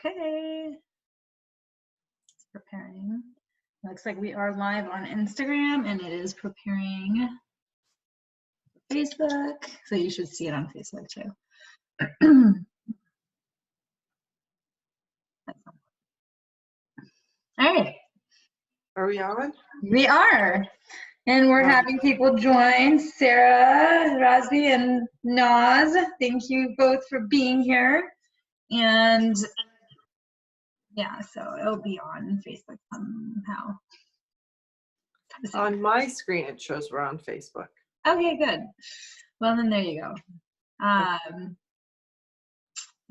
Okay. It's preparing. Looks like we are live on Instagram and it is preparing Facebook. So you should see it on Facebook too. All right. Are we on? We are. And we're having people join. Sarah, Razvi, and Naz. Thank you both for being here. And yeah, so it'll be on Facebook somehow. On my screen, it shows we're on Facebook. Okay, good. Well, then there you go. I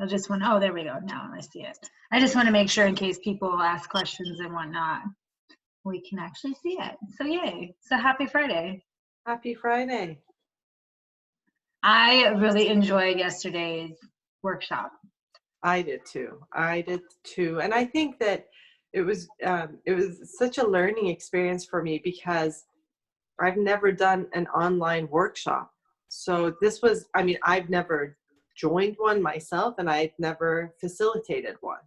just want, oh, there we go. Now I see it. I just want to make sure in case people ask questions and whatnot, we can actually see it. So yay. So happy Friday. Happy Friday. I really enjoyed yesterday's workshop. I did too. And I think that it was such a learning experience for me because I've never done an online workshop. So this was, I mean, I've never joined one myself and I've never facilitated one.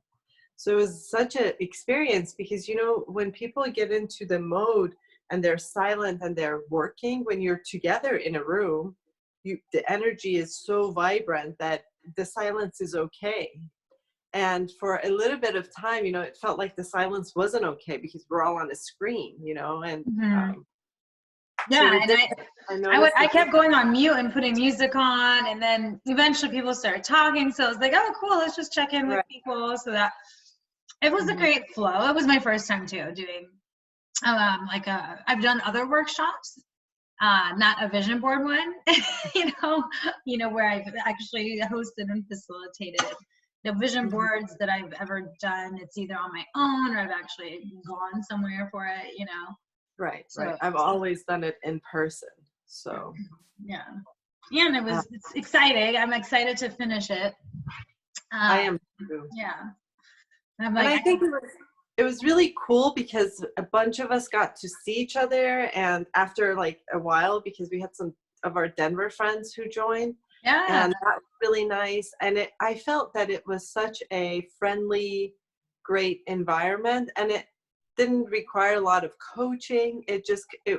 So it was such an experience because, you know, when people get into the mode and they're silent and they're working, when you're together in a room, the energy is so vibrant that the silence is okay. And for a little bit of time, you know, it felt like the silence wasn't okay because we're all on a screen, you know, and yeah, so and I kept going on mute and putting music on, and then eventually people started talking. So I was like, oh, cool, let's just check in with people. So that it was a great flow. It was my first time too doing I've done other workshops, not a vision board one, you know, where I've actually hosted and facilitated the vision boards that I've ever done. It's either on my own or I've actually gone somewhere for it, you know. Right. I've always done it in person. So yeah, and it's exciting. I'm excited to finish it. I am too. Yeah. And I think it was really cool because a bunch of us got to see each other, and after like a while, because we had some of our Denver friends who joined. Yeah. And that was really nice. And I felt that it was such a friendly, great environment, and it didn't require a lot of coaching. It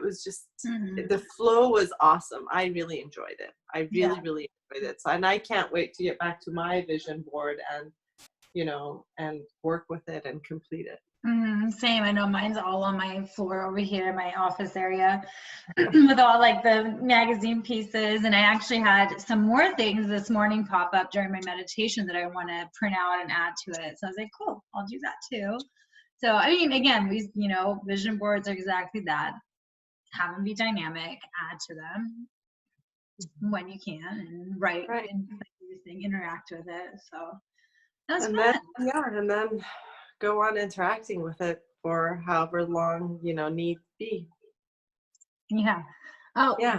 was just the flow was awesome. I really enjoyed it. I really enjoyed it. So, and I can't wait to get back to my vision board and, you know, and work with it and complete it. Same. I know mine's all on my floor over here in my office area with all like the magazine pieces. And I actually had some more things this morning pop up during my meditation that I want to print out and add to it. So I was like, cool, I'll do that too. So, I mean, again, you know, vision boards are exactly that. Have them be dynamic, add to them when you can, and and interact with it. So that's fun. And then go on interacting with it for however long, you know, need be. Yeah. Oh, yeah.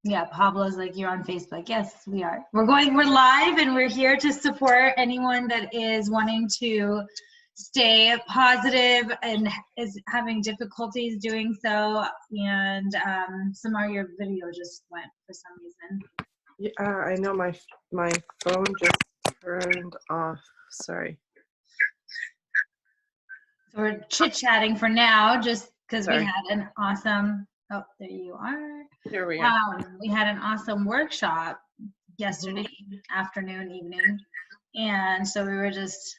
Yeah, Pablo's like, you're on Facebook. Yes, we are. We're live and we're here to support anyone that is wanting to stay positive and is having difficulties doing so. And Samar, your video just went for some reason. Yeah, I know my phone just turned off. Sorry. So we're chit-chatting for now, just because we had an awesome, oh, there you are. Here we are. We had an awesome workshop yesterday afternoon, evening. And so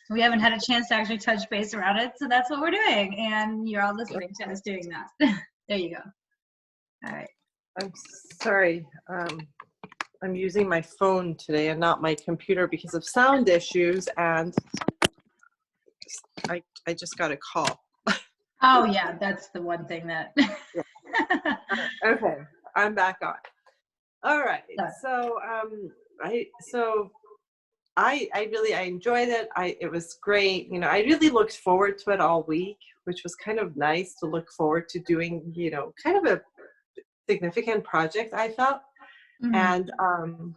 we haven't had a chance to actually touch base around it. So that's what we're doing. And you're all listening to us doing that. There you go. All right. I'm sorry. I'm using my phone today and not my computer because of sound issues. And I just got a call. Oh yeah, that's the one thing that. Okay, I'm back on. All right. So I enjoyed it. It was great. You know, I really looked forward to it all week, which was kind of nice to look forward to doing, you know, kind of a significant project, I felt. And and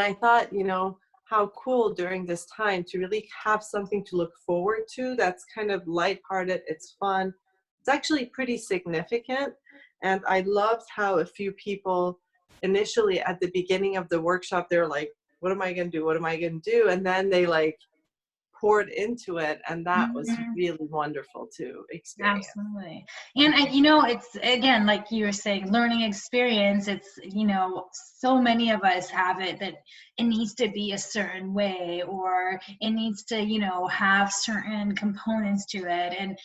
I thought, you know, how cool during this time to really have something to look forward to that's kind of lighthearted, it's fun. It's actually pretty significant. And I loved how a few people initially at the beginning of the workshop, they were like, what am I going to do? What am I going to do? And then they like poured into it. And that was really wonderful to experience. Absolutely. And it's, again, like you were saying, learning experience. It's, so many of us have it that it needs to be a certain way, or it needs to, have certain components to it. And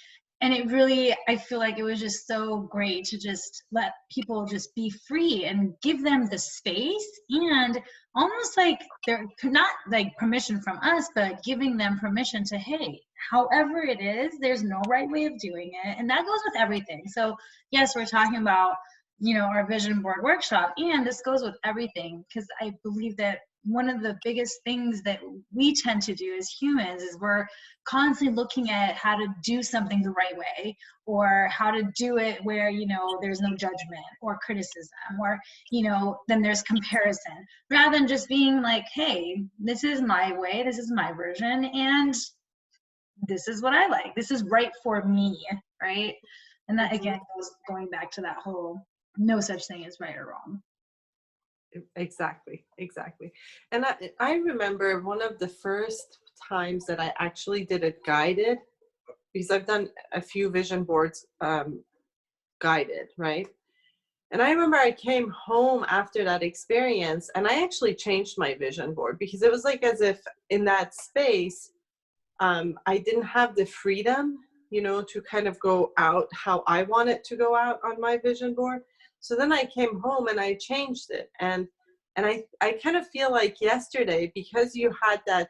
it really, I feel like it was just so great to just let people just be free and give them the space, and almost like they're not like permission from us, but giving them permission to, hey, however it is, there's no right way of doing it. And that goes with everything. So yes, we're talking about, our vision board workshop, and this goes with everything, because I believe that one of the biggest things that we tend to do as humans is we're constantly looking at how to do something the right way, or how to do it where, there's no judgment or criticism, or, then there's comparison, rather than just being like, hey, this is my way, this is my version, and this is what I like. This is right for me, right? And that, again, goes going back to that whole no such thing as right or wrong. Exactly. And I remember one of the first times that I actually did it guided, because I've done a few vision boards guided, right? And I remember I came home after that experience, and I actually changed my vision board, because it was like as if in that space, I didn't have the freedom, to kind of go out how I want it to go out on my vision board. So then I came home and I changed it. And I kind of feel like yesterday, because you had that,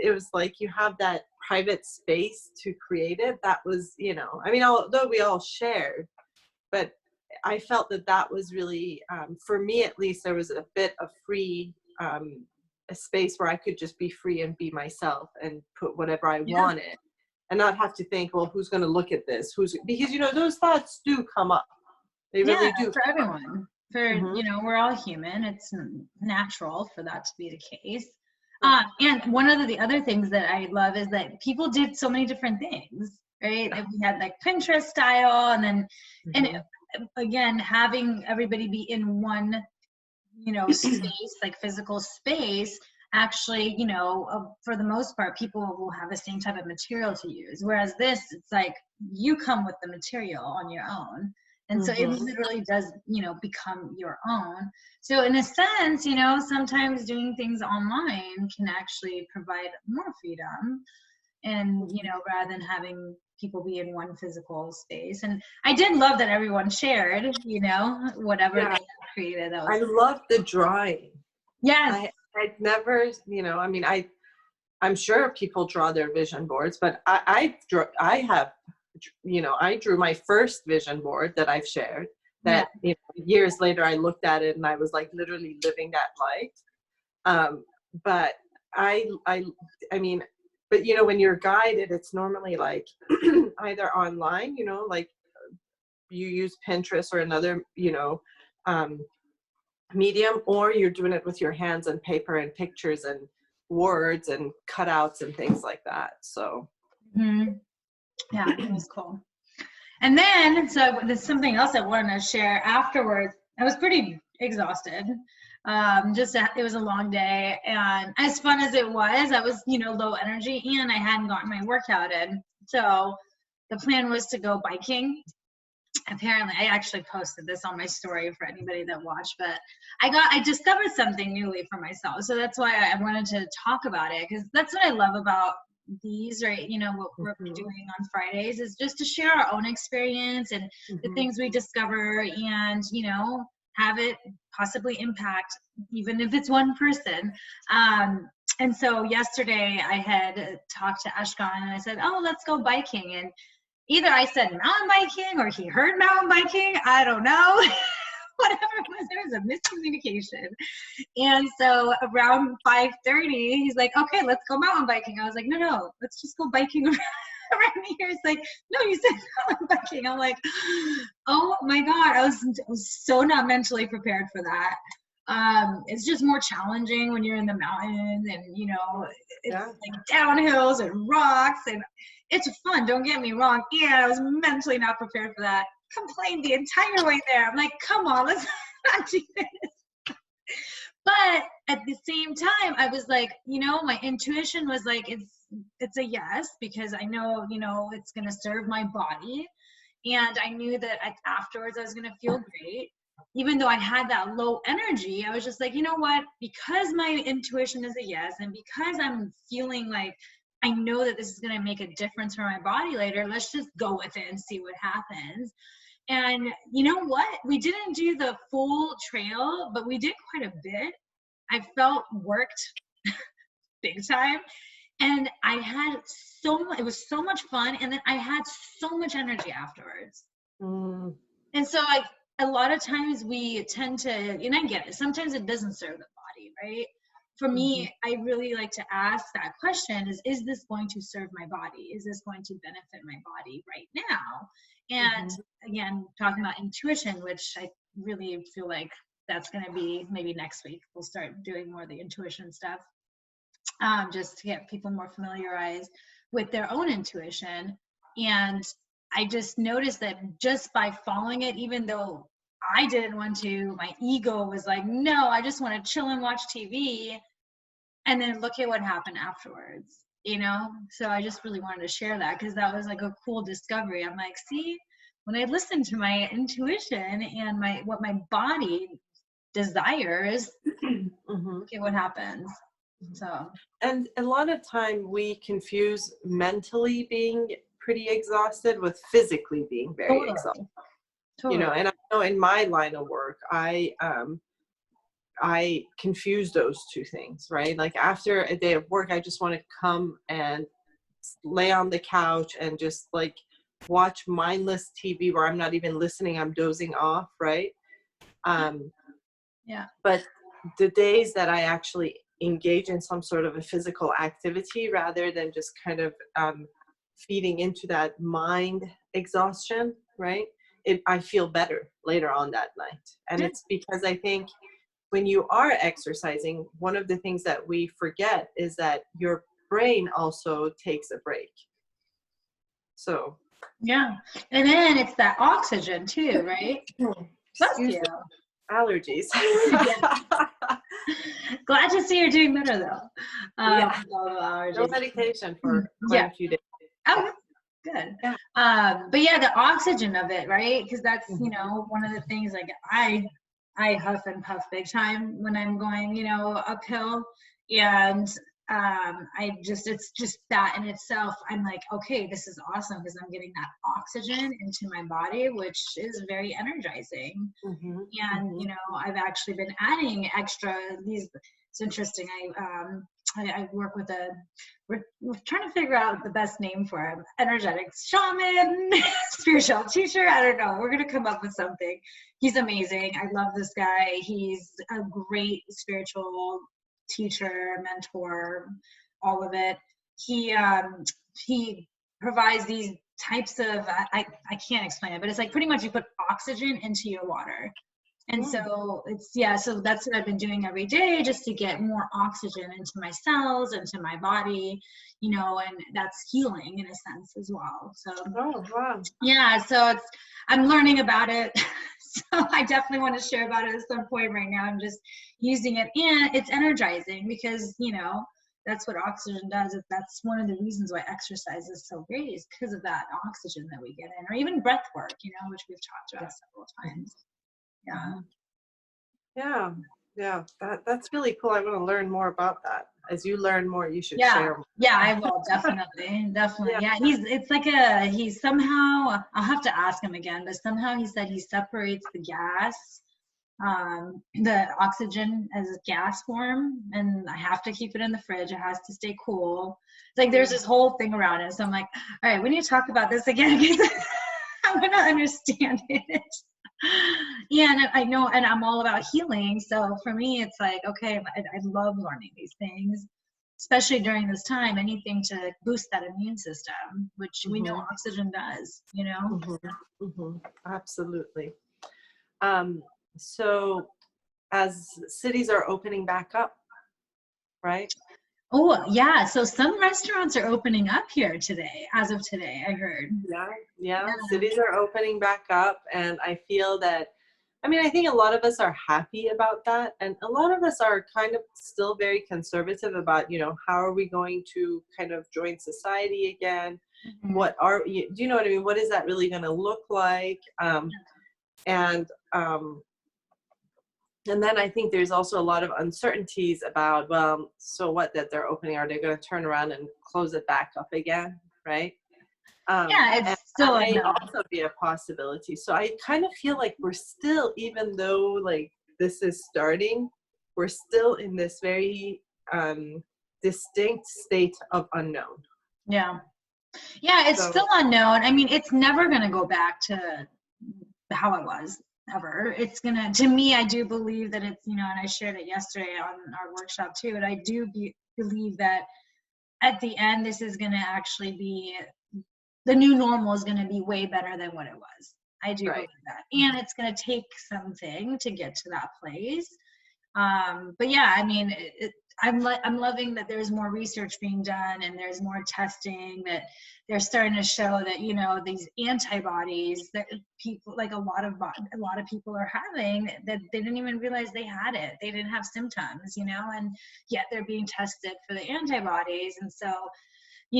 it was like you have that private space to create it. That was, although we all shared, but I felt that was really, for me at least, there was a bit of free, a space where I could just be free and be myself and put whatever I wanted, and not have to think, well, who's going to look at this? Because, those thoughts do come up. They really do. For everyone. We're all human. It's natural for that to be the case. And one of the other things that I love is that people did so many different things, right? And we had like Pinterest style, and then, and again, having everybody be in one, space, like physical space, actually, for the most part, people will have the same type of material to use. Whereas this, it's like you come with the material on your own. And so it literally does, become your own. So in a sense, sometimes doing things online can actually provide more freedom, and, rather than having people be in one physical space. And I did love that everyone shared, whatever they created. I loved the drawing. Yes. I'd never, I'm sure people draw their vision boards, but I drew my first vision board that I've shared, that years later I looked at it and I was like literally living that life. But when you're guided, it's normally like either online, like you use Pinterest or another, medium, or you're doing it with your hands and paper and pictures and words and cutouts and things like that. So yeah, it was cool. And then, so there's something else I wanted to share afterwards. I was pretty exhausted. It was a long day, and as fun as it was, I was, low energy, and I hadn't gotten my workout in. So the plan was to go biking. Apparently, I actually posted this on my story for anybody that watched, but I discovered something newly for myself. So that's why I wanted to talk about it, because that's what I love about these, right? What we're doing on Fridays is just to share our own experience and the things we discover, and, have it possibly impact, even if it's one person. And so yesterday I had talked to Ashkan, and I said, oh, let's go biking. And either I said mountain biking or he heard mountain biking. I don't know. Whatever it was, there was a miscommunication. And so around 5:30, he's like, okay, let's go mountain biking. I was like, no, let's just go biking around here. It's like, no, you said mountain biking. I'm like, oh my God, I was so not mentally prepared for that. It's just more challenging when you're in the mountains, and it's like downhills and rocks, and it's fun, don't get me wrong. And I was mentally not prepared for that. Complained the entire way there. I'm like, come on, let's not do this. But at the same time, I was like, my intuition was like, it's a yes, because I know, it's going to serve my body. And I knew that afterwards I was going to feel great. Even though I had that low energy, I was just like, you know what, because my intuition is a yes, and because I'm feeling like I know that this is going to make a difference for my body later, let's just go with it and see what happens. And you know what? We didn't do the full trail, but we did quite a bit. I felt worked big time. And I had it was so much fun. And then I had so much energy afterwards. Mm. And so a lot of times we tend to, and I get it, sometimes it doesn't serve the body, right? For me, I really like to ask that question is this going to serve my body? Is this going to benefit my body right now? And again, talking about intuition, which I really feel like that's going to be maybe next week. We'll start doing more of the intuition stuff, just to get people more familiarized with their own intuition. And I just noticed that just by following it, even though I didn't want to, my ego was like, no, I just want to chill and watch TV. And then look at what happened afterwards, So I just really wanted to share that, because that was like a cool discovery. I'm like, see, when I listen to my intuition and what my body desires, look at what happens. So. And a lot of time we confuse mentally being pretty exhausted with physically being very exhausted. Totally. And I know in my line of work, I confuse those two things, right? Like after a day of work, I just want to come and lay on the couch and just like watch mindless TV where I'm not even listening, I'm dozing off, right? Yeah. But the days that I actually engage in some sort of a physical activity rather than just kind of feeding into that mind exhaustion, right? I feel better later on that night. And it's because I think when you are exercising, one of the things that we forget is that your brain also takes a break. So. Yeah. And then it's that oxygen too, right? Bless you. Allergies. Glad to see you're doing better though. Yeah. No medication for quite a few days. Oh, good. Yeah. But yeah, the oxygen of it, right? Because that's, one of the things, like I huff and puff big time when I'm going, uphill. And it's just that in itself, I'm like, okay, this is awesome, because I'm getting that oxygen into my body, which is very energizing. And, I've actually been adding extra it's interesting. I work with we're trying to figure out the best name for him. Energetic shaman, spiritual teacher. I don't know. We're going to come up with something. He's amazing. I love this guy. He's a great spiritual teacher, mentor, all of it. He provides these types of, I can't explain it, but it's like pretty much you put oxygen into your water. And so so that's what I've been doing every day, just to get more oxygen into my cells, into my body, and that's healing in a sense as well. So, so I'm learning about it. So I definitely want to share about it at some point. Right now, I'm just using it, and it's energizing because, that's what oxygen does. That's one of the reasons why exercise is so great, is because of that oxygen that we get in, or even breath work, which we've talked about several times. Yeah. That's really cool. I want to learn more about that. As you learn more, you should share more. Yeah, I will definitely. Yeah, he's somehow, I'll have to ask him again, but somehow he said he separates the gas, the oxygen as a gas form, and I have to keep it in the fridge. It has to stay cool. It's like there's this whole thing around it. So I'm like, all right, we need to talk about this again, because I want to understand it. Yeah, and I know, and I'm all about healing. So for me, it's like, okay, I love learning these things, especially during this time, anything to boost that immune system, which we know oxygen does, Absolutely. So as cities are opening back up, right? Oh, yeah. So some restaurants are opening up here today, as of today, I heard. Yeah. Cities are opening back up, and I feel that I mean, I think a lot of us are happy about that. And a lot of us are kind of still very conservative about, how are we going to kind of join society again? Mhm. Do you know what I mean? What is that really going to look like? And then I think there's also a lot of uncertainties about, well, so what that they're opening? Are they going to turn around and close it back up again? Right. Yeah, And it's still that may unknown. also be a possibility. So I kind of feel like we're still, even though like this is starting, we're still in this very distinct state of unknown. Yeah. Yeah, it's So still unknown. I mean, it's never going to go back to how it was ever. It's going to, to me, I do believe that it's, and I shared it yesterday on our workshop too, and I do believe that at the end, this is going to actually be, the new normal is going to be way better than what it was. I do believe that. And it's going to take something to get to that place. But yeah, I mean, I'm loving that there's more research being done and there's more testing, that they're starting to show that, these antibodies that people, like a lot of people are having, that they didn't even realize they had it. They didn't have symptoms, and yet they're being tested for the antibodies. And so,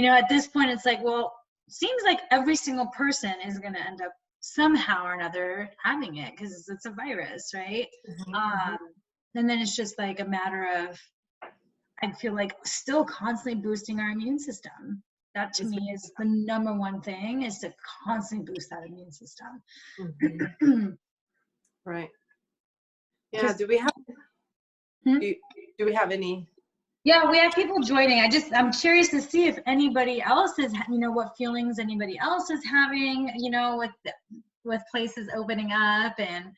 at this point it's like, well, seems like every single person is going to end up somehow or another having it because it's a virus, right? Mm-hmm. And then it's just like a matter of, I feel like, still constantly boosting our immune system. That to me is the number one thing, is to constantly boost that immune system. Mm-hmm. Right. Yeah. Do we have do we have any? Yeah, we have people joining. I'm curious to see if anybody else is, what feelings anybody else is having, with places opening up, and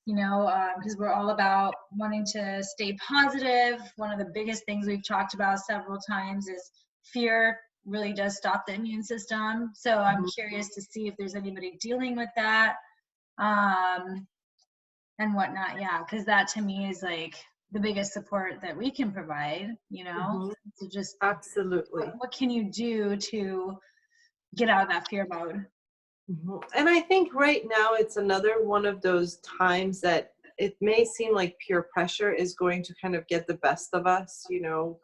because we're all about wanting to stay positive. One of the biggest things we've talked about several times is fear really does stop the immune system. So I'm curious to see if there's anybody dealing with that, and whatnot. Yeah, because that to me is like the biggest support that we can provide, to just Absolutely. what can you do to get out of that fear mode? And I think right now it's another one of those times that it may seem like peer pressure is going to kind of get the best of us,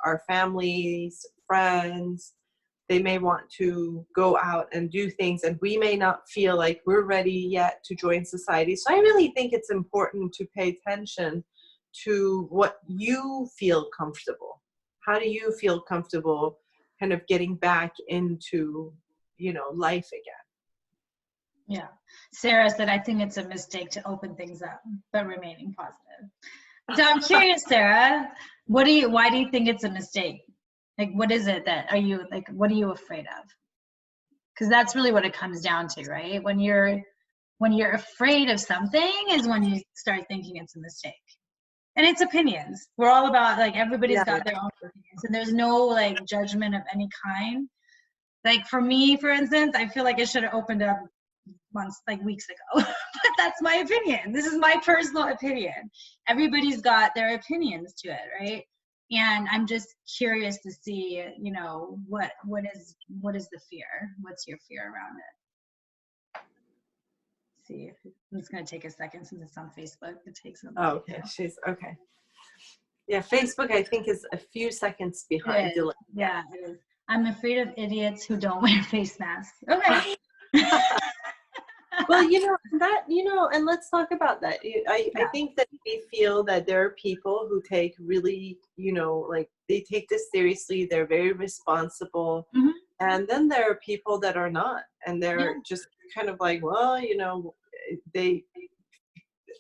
our families, friends. They may want to go out and do things, and we may not feel like we're ready yet to join society. So I really think it's important to pay attention to what you feel comfortable. How do you feel comfortable kind of getting back into, life again? Yeah. Sarah said, I think it's a mistake to open things up, but remaining positive. So I'm curious, Sarah, why do you think it's a mistake? Like, what is it that what are you afraid of? Because that's really what it comes down to, right? When you're afraid of something is when you start thinking it's a mistake. And it's opinions. We're all about, like, everybody's got their own opinions, and there's no like judgment of any kind. Like for me, for instance, I feel like it should have opened up weeks ago. But that's my opinion. This is my personal opinion. Everybody's got their opinions to it, right? And I'm just curious to see, what is the fear? What's your fear around it? See, it's going to take a second since it's on Facebook. It takes a minute. Okay, she's okay. Yeah, Facebook I think is a few seconds behind. Yeah, it is. I'm afraid of idiots who don't wear face masks. Okay. Well, and let's talk about that. I think that we feel that there are people who take really, like they take this seriously. They're very responsible. Mm-hmm. And then there are people that are not. And they're just kind of like, well, they,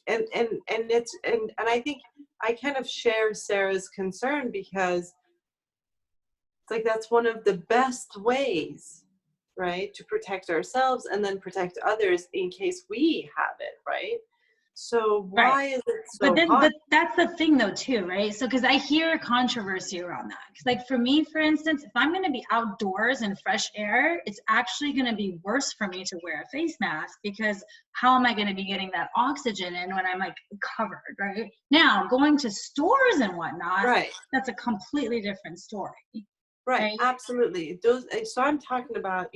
and I think I kind of share Sarah's concern, because it's like, that's one of the best ways, right, to protect ourselves and then protect others in case we have it, right? So why is it so hard? But that's the thing though too, right? So because I hear controversy around that. Because like for me, for instance, if I'm going to be outdoors in fresh air, it's actually going to be worse for me to wear a face mask, because how am I going to be getting that oxygen in when I'm like covered, right? Now going to stores and whatnot, that's a completely different story. Right, absolutely. So I'm talking about,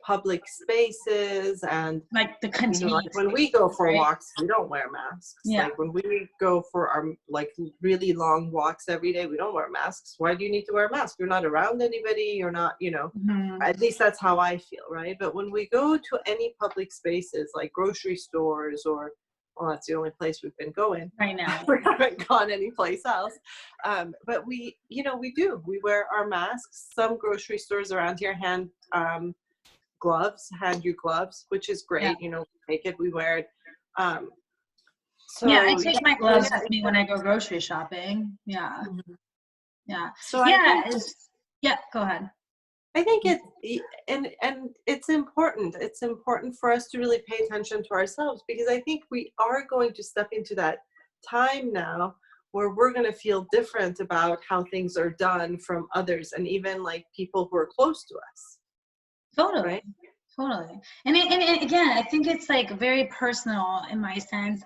public spaces, and like the contained like when we go for right? walks, we don't wear masks. Yeah. Like when we go for our like really long walks every day, we don't wear masks. Why do you need to wear a mask? You're not around anybody. You're not, at least that's how I feel, right? But when we go to any public spaces like grocery stores or, well, that's the only place we've been going right now. we haven't gone anyplace else. But we wear our masks. Some grocery stores around here hand you gloves, which is great. Yeah. We take it, we wear it. So Yeah, I take my gloves with me when I go grocery shopping. Yeah. Mm-hmm. Yeah. So Yeah. Go ahead. I think and it's important. It's important for us to really pay attention to ourselves, because I think we are going to step into that time now where we're going to feel different about how things are done from others, and even like people who are close to us. Totally. Right? Totally. And again, I think it's like very personal in my sense.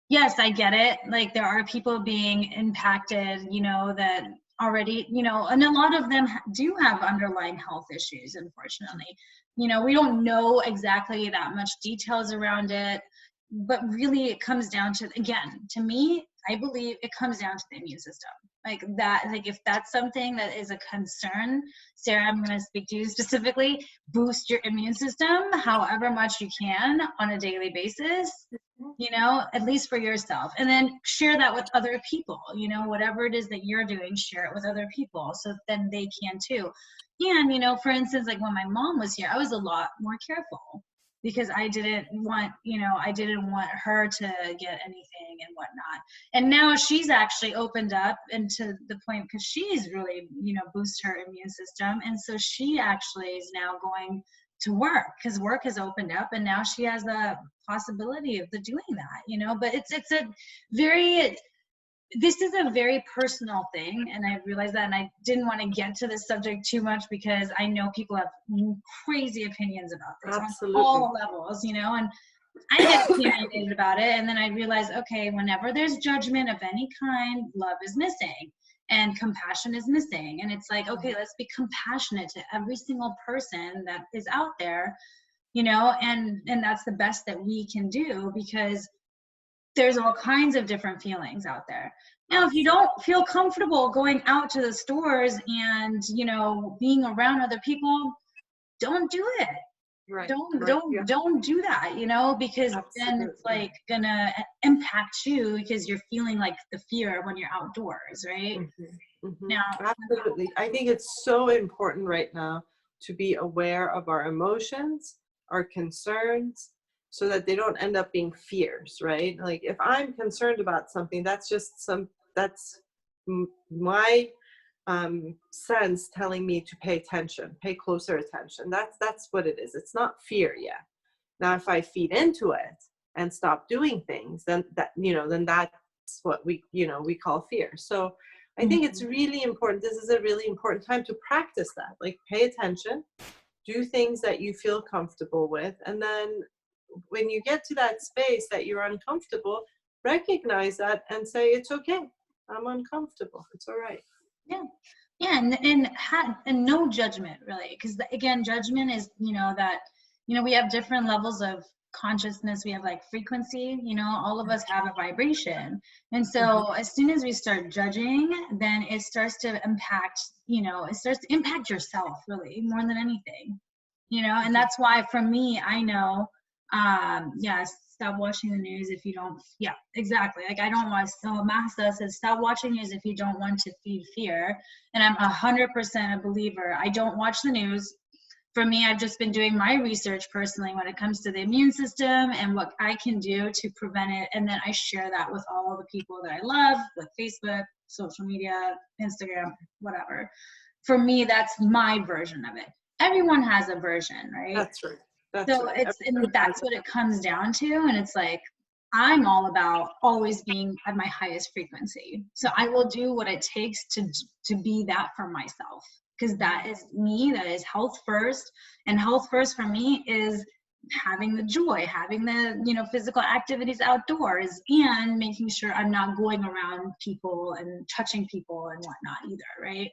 Yes, I get it. Like there are people being impacted, that already, and a lot of them do have underlying health issues, unfortunately. We don't know exactly that much details around it, but really it comes down to, again, to me, I believe it comes down to the immune system. Like that, like if that's something that is a concern, Sarah, I'm going to speak to you specifically, boost your immune system however much you can on a daily basis, at least for yourself, and then share that with other people, whatever it is that you're doing, share it with other people so then they can too. And, for instance, like when my mom was here, I was a lot more careful because I didn't want her to get anything and whatnot. And now she's actually opened up, and to the point, because she's really, boost her immune system. And so she actually is now going to work because work has opened up, and now she has the possibility of doing that, but this is a very personal thing, and I realized that, and I didn't want to get to this subject too much because I know people have crazy opinions about this. Absolutely. On all levels, and I get opinionated about it, and then I realize, okay, whenever there's judgment of any kind, love is missing and compassion is missing. And it's like, okay, let's be compassionate to every single person that is out there, and that's the best that we can do, because there's all kinds of different feelings out there. Now, if you don't feel comfortable going out to the stores and, being around other people, don't do it. Right. Don't do that, because Absolutely. then it's like gonna impact you because you're feeling like the fear when you're outdoors, right? Mm-hmm. Mm-hmm. Now, absolutely. I think it's so important right now to be aware of our emotions, our concerns, so that they don't end up being fears, right? Like if I'm concerned about something, that's my sense telling me to pay attention, pay closer attention. That's what it is. It's not fear yet. Now, if I feed into it and stop doing things, then that's what we call fear. So I think it's really important. This is a really important time to practice that. Like pay attention, do things that you feel comfortable with, and then when you get to that space that you're uncomfortable, recognize that and say, it's okay. I'm uncomfortable. It's all right. Yeah, and no judgment really, because again, judgment is that we have different levels of consciousness. We have like frequency. All of us have a vibration, and so as soon as we start judging, then it starts to impact. It starts to impact yourself really more than anything. And that's why for me, I know. Stop watching the news if you don't. Yeah, exactly. Like I don't want to. So Massa says, stop watching news if you don't want to feed fear. And I'm 100% a believer. I don't watch the news. For me, I've just been doing my research personally when it comes to the immune system and what I can do to prevent it. And then I share that with all of the people that I love, with Facebook, social media, Instagram, whatever. For me, that's my version of it. Everyone has a version, right? That's right. That's what it comes down to. And it's like, I'm all about always being at my highest frequency. So I will do what it takes to be that for myself, because that is me. That is health first. And health first for me is having the joy, having the, physical activities outdoors, and making sure I'm not going around people and touching people and whatnot either. Right.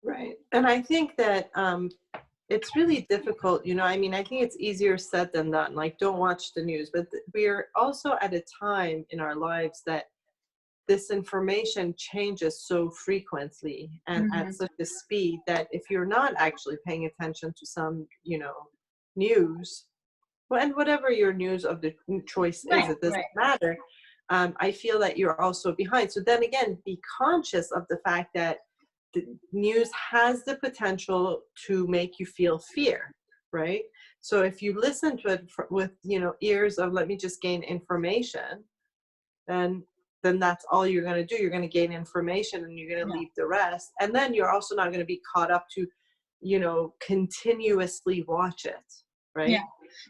Right. And I think that, it's really difficult, you know. I mean, I think it's easier said than done. Like, don't watch the news, but we're also at a time in our lives that this information changes so frequently and at such a speed that if you're not actually paying attention to some, you know, news, well, and whatever your news of the choice is, it doesn't matter. I feel that you're also behind. So then again, be conscious of the fact that the news has the potential to make you feel fear, right? So if you listen to it with, you know, ears of, let me just gain information, then that's all you're going to do. You're going to gain information and you're going to leave the rest. And then you're also not going to be caught up to, you know, continuously watch it, right? Yeah.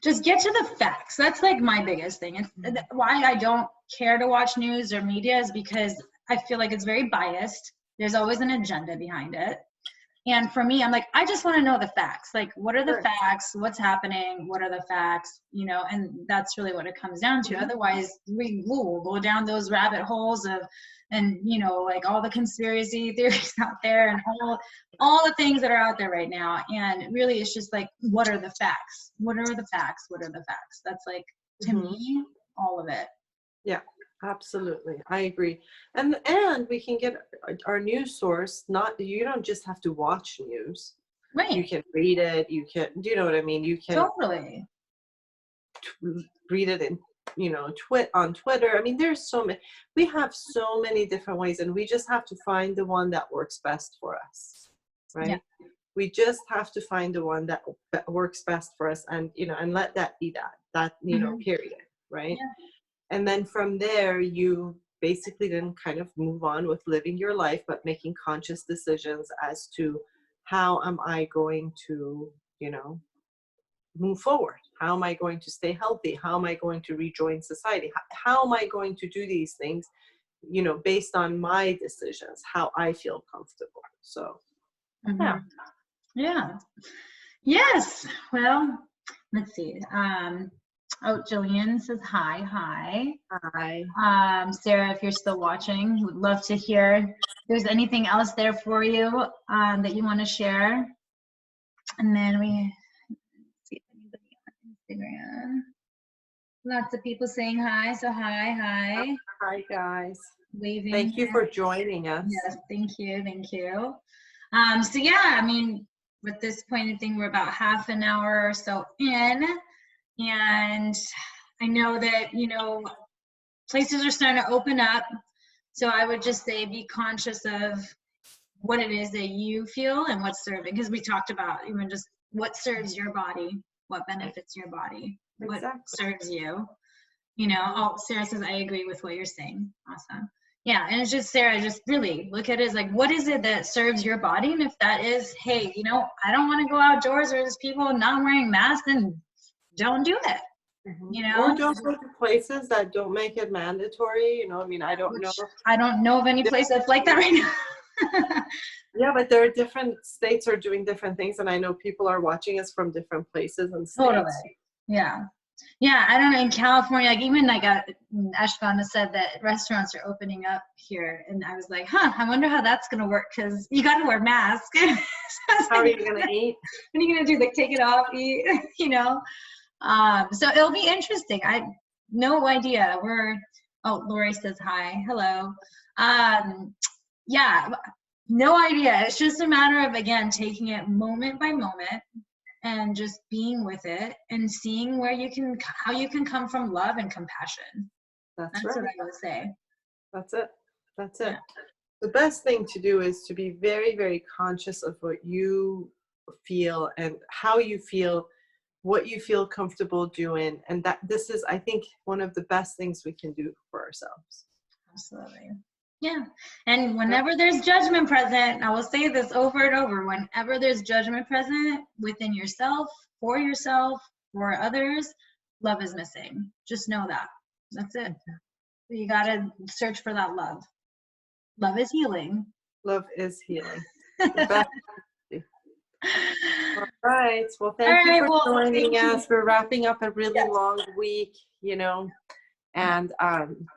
Just get to the facts. That's like my biggest thing. And why I don't care to watch news or media is because I feel like it's very biased. There's always an agenda behind it. And for me, I'm like, I just want to know the facts. Like, what are the facts? What's happening? What are the facts? You know, and that's really what it comes down to. Otherwise, we'll go down those rabbit holes of, and, you know, like all the conspiracy theories out there and all the things that are out there right now. And really, it's just like, what are the facts? What are the facts? What are the facts? That's like, to me, all of it. Yeah. Absolutely. I agree. And we can get our news source, you don't just have to watch news. Right. You can read it. You can, do you know what I mean? You can totally read it in, you know, on Twitter. I mean, there's so many, we have so many different ways, and we just have to find the one that works best for us. Right. Yeah. We just have to find the one that works best for us, and, you know, and let that be that, you know, period. Right. Yeah. And then from there, you basically then kind of move on with living your life, but making conscious decisions as to how am I going to, you know, move forward? How am I going to stay healthy? How am I going to rejoin society? How am I going to do these things, you know, based on my decisions, how I feel comfortable. So, yeah. Yeah. Yes. Well, let's see. Oh, Jillian says hi. Hi. Sarah, if you're still watching, would love to hear if there's anything else there for you that you want to share. And then let's see if anybody on Instagram. Lots of people saying hi. So hi. Hi guys. Waving. Thank you for joining us. Yes, thank you. So yeah, I mean, with this point, I think we're about half an hour or so in. And I know that, you know, places are starting to open up. So I would just say be conscious of what it is that you feel and what's serving. Because we talked about even just what serves your body, what benefits your body, what serves you. You know, oh, Sarah says, I agree with what you're saying. Awesome. Yeah, and it's just, Sarah, just really look at it as like, what is it that serves your body? And if that is, hey, you know, I don't want to go outdoors or there's people not wearing masks, then don't do it. You know, or don't go to places that don't make it mandatory. You know, I mean, I don't know of any place that's like that right now. Yeah, but there are different states are doing different things, and I know people are watching us from different places and states. Totally. Yeah, I don't know, in California, like even like Ashvana said that restaurants are opening up here, and I was like, I wonder how that's gonna work, because you got to wear masks. So how are you gonna eat? What are you gonna do? Like take it off, eat? You know. So it'll be interesting. I no idea. Lori says hi. Hello. Yeah, no idea. It's just a matter of, again, taking it moment by moment and just being with it and seeing how you can come from love and compassion. That's right. What I would say. That's it. Yeah. The best thing to do is to be very, very conscious of what you feel and how you feel, what you feel comfortable doing, and that this is, I think, one of the best things we can do for ourselves. Absolutely. Yeah. And whenever there's judgment present, I will say this over and over, whenever there's judgment present within yourself, for others, love is missing. Just know that. That's it. You got to search for that love. Love is healing. Love is healing. All right. Well, thank you for joining us. We're wrapping up a really long week, you know, and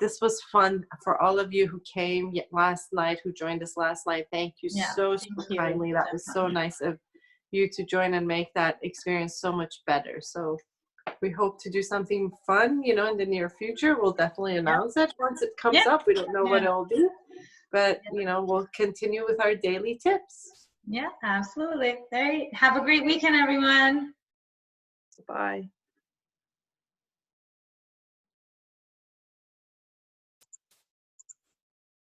this was fun for all of you who came last night, who joined us last night. Thank you so kindly. That was so nice of you to join and make that experience so much better. So we hope to do something fun, in the near future. We'll definitely announce it once it comes up. We don't know what it'll be, but we'll continue with our daily tips. Yeah, absolutely. All right. Have a great weekend, everyone. Bye.